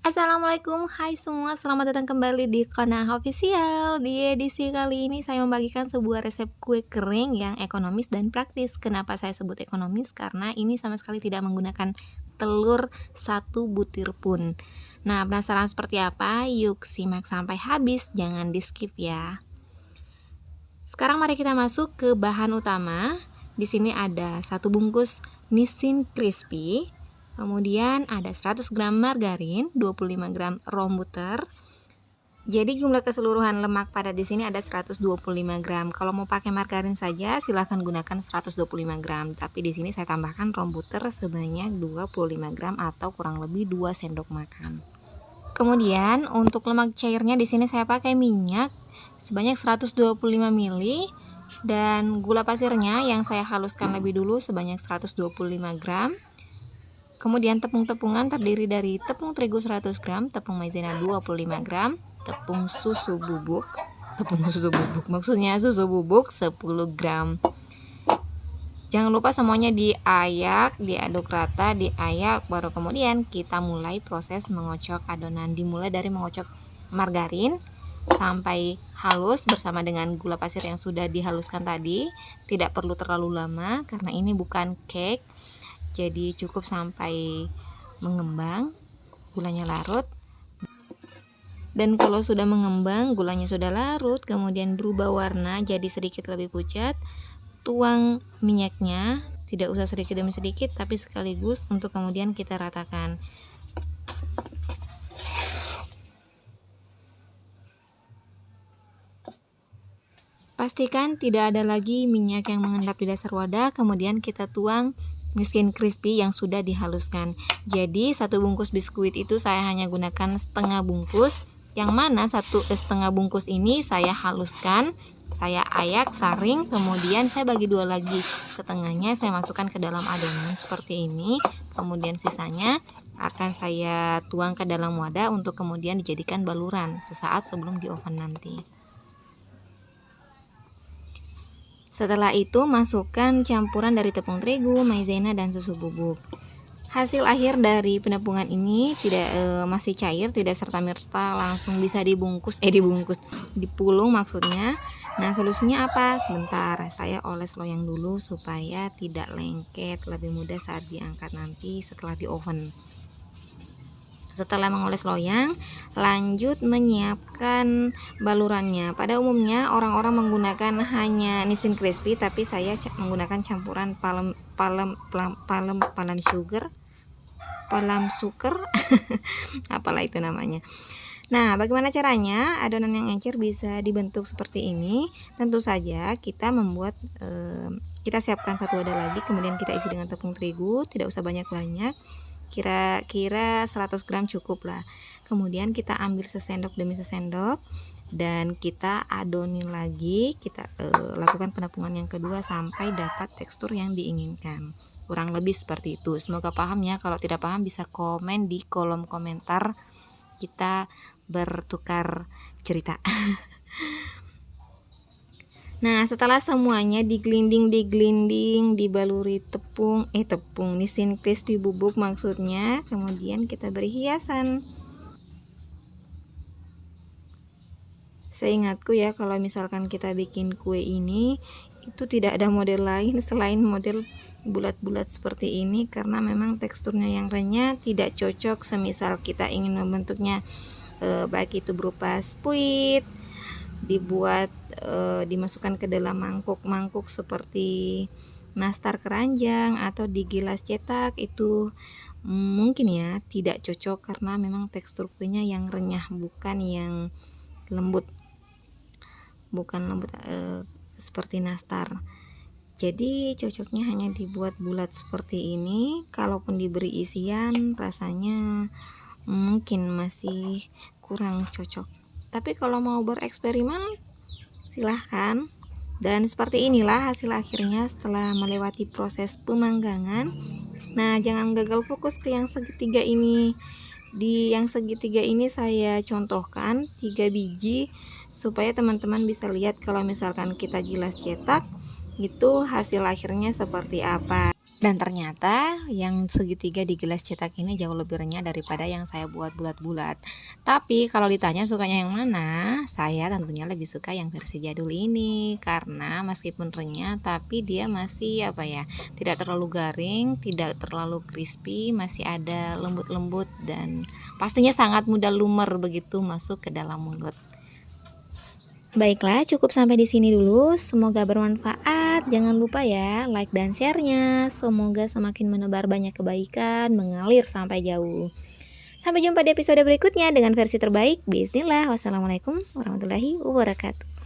Assalamualaikum, hai semua, selamat datang kembali di Konah Official. Di edisi kali ini saya membagikan sebuah resep kue kering yang ekonomis dan praktis. Kenapa saya sebut ekonomis? Karena ini sama sekali tidak menggunakan telur satu butir pun. Nah, penasaran seperti apa? Yuk simak sampai habis, jangan di skip ya. Sekarang mari kita masuk ke bahan utama. Di sini ada 1 bungkus Nissin Crispy. Kemudian ada 100 gram margarin, 25 gram raw butter. Jadi jumlah keseluruhan lemak pada di sini ada 125 gram. Kalau mau pakai margarin saja silahkan gunakan 125 gram. Tapi di sini saya tambahkan raw butter sebanyak 25 gram atau kurang lebih 2 sendok makan. Kemudian untuk lemak cairnya di sini saya pakai minyak sebanyak 125 ml dan gula pasirnya yang saya haluskan lebih dulu sebanyak 125 gram. Kemudian tepung-tepungan terdiri dari tepung terigu 100 gram, tepung maizena 25 gram, tepung susu bubuk, maksudnya susu bubuk 10 gram. Jangan lupa semuanya diayak, diaduk rata, diayak, baru kemudian kita mulai proses mengocok adonan. Dimulai dari mengocok margarin sampai halus bersama dengan gula pasir yang sudah dihaluskan tadi. Tidak perlu terlalu lama karena ini bukan cake. Jadi cukup sampai mengembang, gulanya larut. Dan kalau sudah mengembang, gulanya sudah larut, kemudian berubah warna jadi sedikit lebih pucat, tuang minyaknya, tidak usah sedikit demi sedikit tapi sekaligus untuk kemudian kita ratakan. Pastikan tidak ada lagi minyak yang mengendap di dasar wadah, kemudian kita tuang Nissin Crispy yang sudah dihaluskan. Jadi 1 bungkus biskuit itu saya hanya gunakan setengah bungkus, yang mana 1,5 bungkus ini saya haluskan, saya ayak, saring, kemudian saya bagi 2 lagi. Setengahnya saya masukkan ke dalam adonan seperti ini, kemudian sisanya akan saya tuang ke dalam wadah untuk kemudian dijadikan baluran sesaat sebelum di oven nanti. Setelah itu masukkan campuran dari tepung terigu, maizena, dan susu bubuk. Hasil akhir dari penepungan ini masih cair, tidak serta-merta langsung bisa dipulung maksudnya. Nah, solusinya apa? Sebentar, saya oles loyang dulu supaya tidak lengket, lebih mudah saat diangkat nanti setelah di oven. Setelah mengoles loyang, lanjut menyiapkan balurannya. Pada umumnya orang-orang menggunakan hanya Nissin Crispy, tapi saya menggunakan campuran palm sugar, apalah itu namanya. Nah, bagaimana caranya adonan yang encer bisa dibentuk seperti ini? Tentu saja kita kita siapkan 1 wadah lagi, kemudian kita isi dengan tepung terigu, tidak usah banyak-banyak. Kira-kira 100 gram cukup lah. Kemudian kita ambil sesendok demi sesendok dan kita adonin lagi. Kita lakukan penepungan yang kedua sampai dapat tekstur yang diinginkan. Kurang lebih seperti itu. Semoga paham ya. Kalau tidak paham bisa komen di kolom komentar. Kita bertukar cerita. Nah, setelah semuanya digelinding, dibaluri tepung Nissin Crispy bubuk maksudnya, kemudian kita beri hiasan. Seingatku ya, kalau misalkan kita bikin kue ini itu tidak ada model lain selain model bulat-bulat seperti ini, karena memang teksturnya yang renyah tidak cocok semisal kita ingin membentuknya baik itu berupa spuit, dimasukkan ke dalam mangkuk seperti nastar keranjang atau di gelas cetak, itu mungkin ya tidak cocok karena memang tekstur kuenya yang renyah, bukan yang lembut, seperti nastar. Jadi cocoknya hanya dibuat bulat seperti ini. Kalaupun diberi isian rasanya mungkin masih kurang cocok. Tapi kalau mau bereksperimen silahkan. Dan seperti inilah hasil akhirnya setelah melewati proses pemanggangan. Nah, jangan gagal fokus ke yang segitiga ini. Di yang segitiga ini saya contohkan 3 biji supaya teman-teman bisa lihat kalau misalkan kita gilas cetak itu hasil akhirnya seperti apa. Dan ternyata yang segitiga di gelas cetak ini jauh lebih renyah daripada yang saya buat bulat-bulat. Tapi kalau ditanya sukanya yang mana, saya tentunya lebih suka yang versi jadul ini. Karena meskipun renyah tapi dia masih tidak terlalu garing, tidak terlalu crispy, masih ada lembut-lembut dan pastinya sangat mudah lumer begitu masuk ke dalam mulut. Baiklah, cukup sampai di sini dulu. Semoga bermanfaat. Jangan lupa ya, like dan share-nya. Semoga semakin menebar banyak kebaikan, mengalir sampai jauh. Sampai jumpa di episode berikutnya dengan versi terbaik. Bismillah. Wassalamualaikum warahmatullahi wabarakatuh.